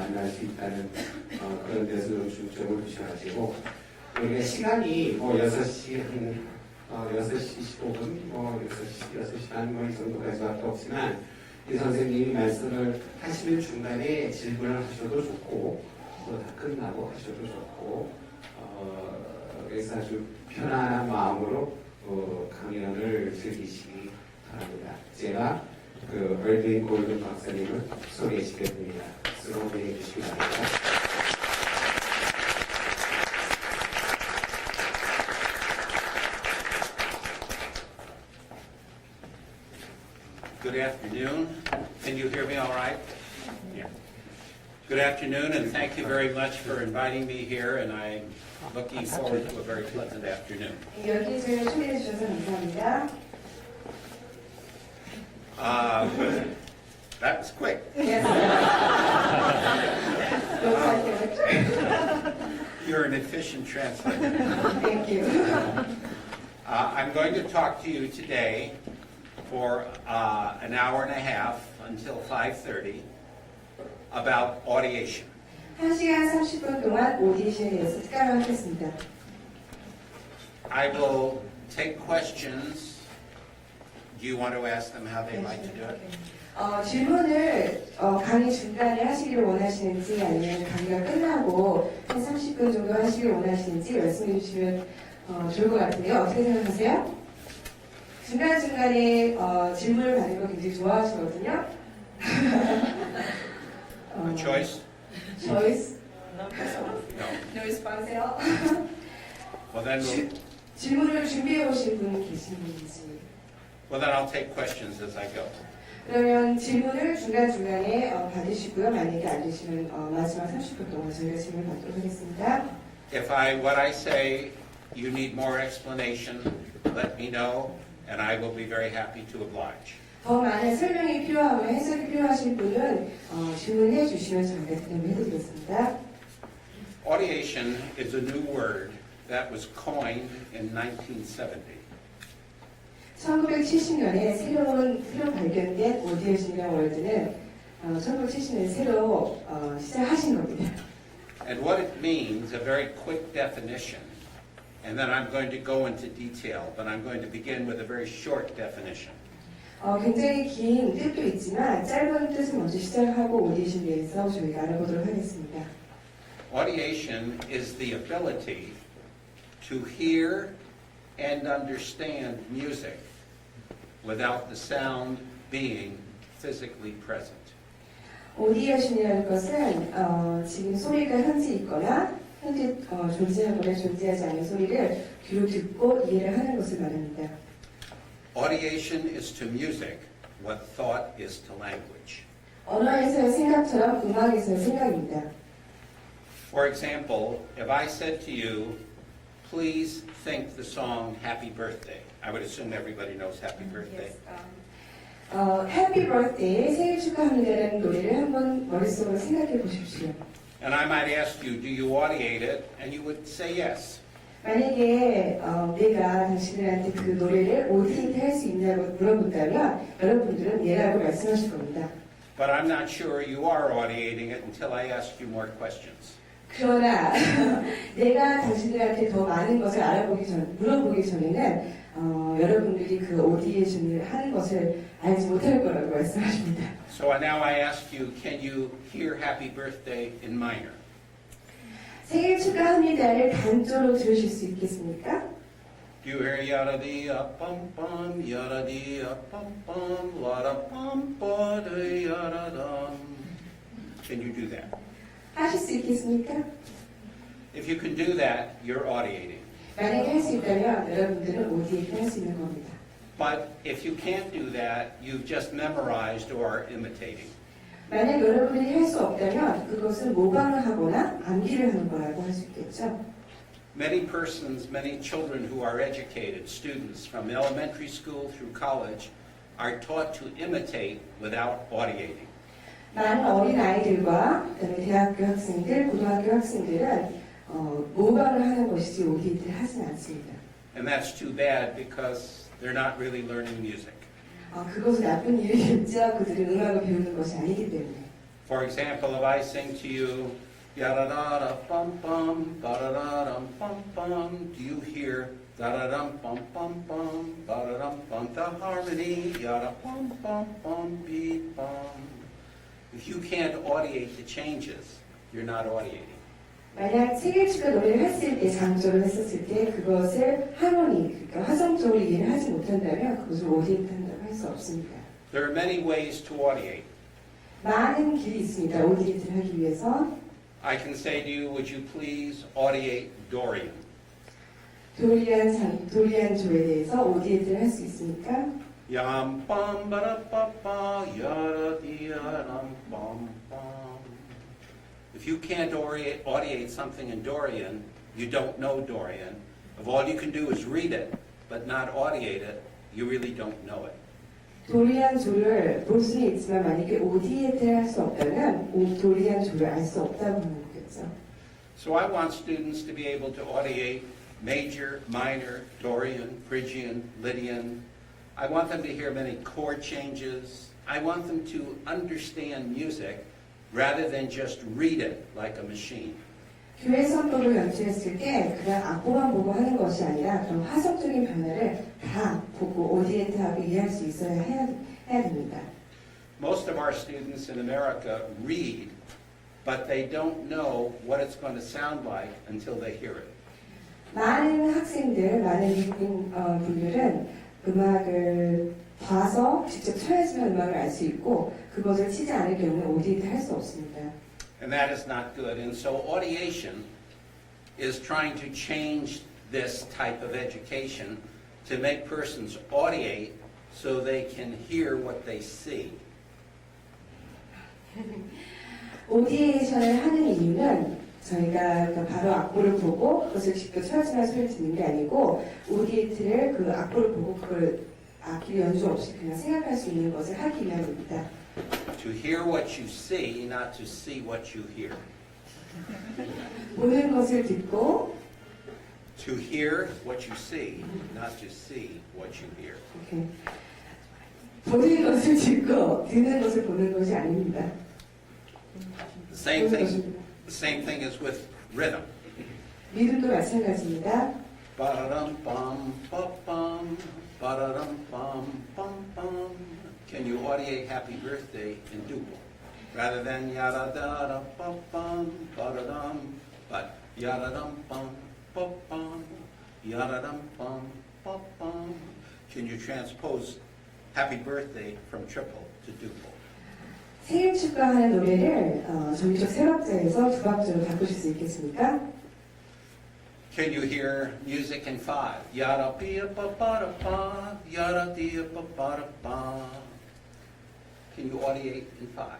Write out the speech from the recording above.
만날 수 있다는 그런 데서 중점을 두셔가지고 우리가 시간이 뭐 6시 한 6시 15분, 뭐 6시 반 뭐 이 정도까지밖에 없지만 이 선생님이 말씀을 하시는 중간에 질문을 하셔도 좋고 또 다 끝나고 하셔도 좋고 그래서 아주 편안한 마음으로 강연을 즐기시기 바랍니다. 제가 그 얼드인 골든 박사님을 소개시켜드립니다. 수고 해주시기 바랍니다. Good afternoon. Can you hear me all right? Yeah. Good afternoon, and thank you very much for inviting me here, and I'm looking forward to a very pleasant afternoon. 여기 저를 초대해 주셔서 감사합니다. That was quick. Yes. You're an efficient translator. Thank you. I'm going to talk to you today for an hour and a half until 5:30 about audiation. 1시간 30분 동안 오디션에 대해서 특강을 하겠습니다. I will take questions. Do you want to ask them how they like to do it? 질문을 강의 중간에 하시기를 원하시는지 아니면 강의가 끝나고 한 30분 정도 하시길 원하시는지 말씀해 주시면 좋을 것 같은데요. 어떻게 생각하세요? 중간중간에 질문을 받는 거 굉장히 좋아하시거든요. Choice? Choice? No. No response요? Well then, 질문을 준비해 오신 분 계시는지. well then I'll take questions as I go. 그러면 질문을 중간중간에 받으시고요. 만약에 안 되시면 마지막 30분 동안 저희가 질문 받도록 하겠습니다. If what I say, you need more explanation, let me know, and I will be very happy to oblige. 더 많은 설명이 필요하면 해석이 필요하신 분은 질문해 주시면 저희가 대답을 해드리겠습니다. Audiation is a new word that was coined in 1970. 1970년에 새로 발견된 오디에이션이라는 월드는 1970년에 새로 시작하신 겁니다. And what it means, a very quick definition, and then I'm going to go into detail, but I'm going to begin with a very short definition. 굉장히 긴 뜻도 있지만 짧은 뜻을 먼저 시작하고 오디에이션에 대해서 저희가 알아보도록 하겠습니다. Audiation is the ability to hear and understand music without the sound being physically present. 오디에이션이라는 것은 지금 소리가 현재 있거나 현재 존재하거나 존재하지 않는 소리를 귀로 듣고 이해를 하는 것을 말합니다. Audiation is to music what thought is to language. 언어에서의 생각처럼 음악에서의 생각입니다. For example, if I said to you, please think the song Happy Birthday. I would assume everybody knows Happy Birthday. Happy Birthday, 생일 축하합니다라는 노래를 한번 머릿속으로 생각해 보십시오. And I might ask you, do you audiate it? And you would say yes. 만약에 내가 당신들한테 그 노래를 오디에이트 할 수 있냐고 물어본다면 여러분들은 예라고 말씀하실 겁니다. But I'm not sure you are audiating it until I ask you more questions. 그러나 내가 당신들한테 더 많은 것을 물어보기 전에는 여러분들이 그 오디에이션을 하는 것을 알지 못할 거라고 말씀하십니다. So now I ask you, can you hear Happy Birthday in minor? 생일 축하합니다를 단조로 들으실 수 있겠습니까? Do you hear yada dee bum bum yada dee bum bum la bum ba de yada dum? Can you do that? 하실 수 있겠습니까? If you can do that, you're audiating. 만약에 할 수 있다면 여러분들은 오디에이트 할 수 있는 겁니다. But if you can't do that, you've just memorized or are imitating. 만약 여러분들이 할 수 없다면 그것은 모방을 하거나 암기를 하는 거라고 할 수 있겠죠. Many persons, many children who are educated, students from elementary school through college, are taught to imitate without audiating. 많은 어린 아이들과 그다음에 대학교 학생들, 고등학교 학생들은 모방을 하는 것이지 오디에이트를 하진 않습니다. And that's too bad because they're not really learning music. 그것은 나쁜 일이겠죠. 그들은 음악을 배우는 것이 아니기 때문에. For example, if I sing to you, ya-da-da-da bum bum, ba-da-da-dum bum bum, do you hear da-da-dum bum bum bum, ba-da-dum bum, the harmony, ya-da bum bum bum, beat bum. If you can't audiate the changes, you're not audiating. 만약 세계치가 노래를 했을 때, 장조를 했었을 때 그것을 하모니, 그러니까 화성적으로 이해를 하지 못한다면 그것을 오디에이트 한다고 할 수 없습니다. There are many ways to audiate. 많은 길이 있습니다. 오디에이트를 하기 위해서. I can say to you, would you please audiate Dorian? 도리안 조에 대해서 오디에이트를 할 수 있습니까? Yam bum ba da ba ba yada dia dum bum bum. If you can't audiate something in Dorian, you don't know Dorian. If all you can do is read it, but not audiate it, you really don't know it. 도리안 조를 볼 수는 있지만 만약에 오디에이트를 할 수 없다면 도리안 조를 알 수 없다고 하는 거겠죠. So I want students to be able to audiate major, minor, Dorian, Phrygian, Lydian. I want them to hear many chord changes. I want them to understand music rather than just read it like a machine. 교회 선도를 연주했을 때 그냥 악보만 보고 하는 것이 아니라 그런 화성적인 변화를 다 보고 오디에이트하고 이해할 수 있어야 해야 됩니다. Most of our students in America read, but they don't know what it's going to sound like until they hear it. 많은 학생들, 많은 미국인 분들은 음악을 봐서 직접 쳐야지만 음악을 알 수 있고 그것을 치지 않을 경우는 오디에이트 할 수 없습니다. And that is not good. And so audiation is trying to change this type of education to make persons audiate so they can hear what they see. 오디에이션을 하는 이유는 저희가 바로 악보를 보고 그것을 직접 쳐야지만 소리를 듣는 게 아니고 오디에이트를 그 악보를 보고 그걸 악기 연주 없이 그냥 생각할 수 있는 것을 하기 위함입니다. To hear what you see, not to see what you hear. 보는 것을 듣고 To hear what you see, not to see what you hear. 이렇게 보는 것을 듣고 듣는 것을 보는 것이 아닙니다. The same thing is with rhythm. 리듬도 마찬가지입니다. Ba-da-dum bum bum ba-da-dum bum bum bum. Can you audiate Happy Birthday in duple? Rather than yada-da-da bum ba-da-dum, but yada-dum bum bum yada-dum bum bum. Can you transpose Happy Birthday from triple to duple? 생일 축하하는 노래를 정규적 세 박자에서 두 박자로 바꾸실 수 있겠습니까? Can you hear music in five? Yada be a ba ba da ba, yada dee a ba ba da ba. Can you audiate in five?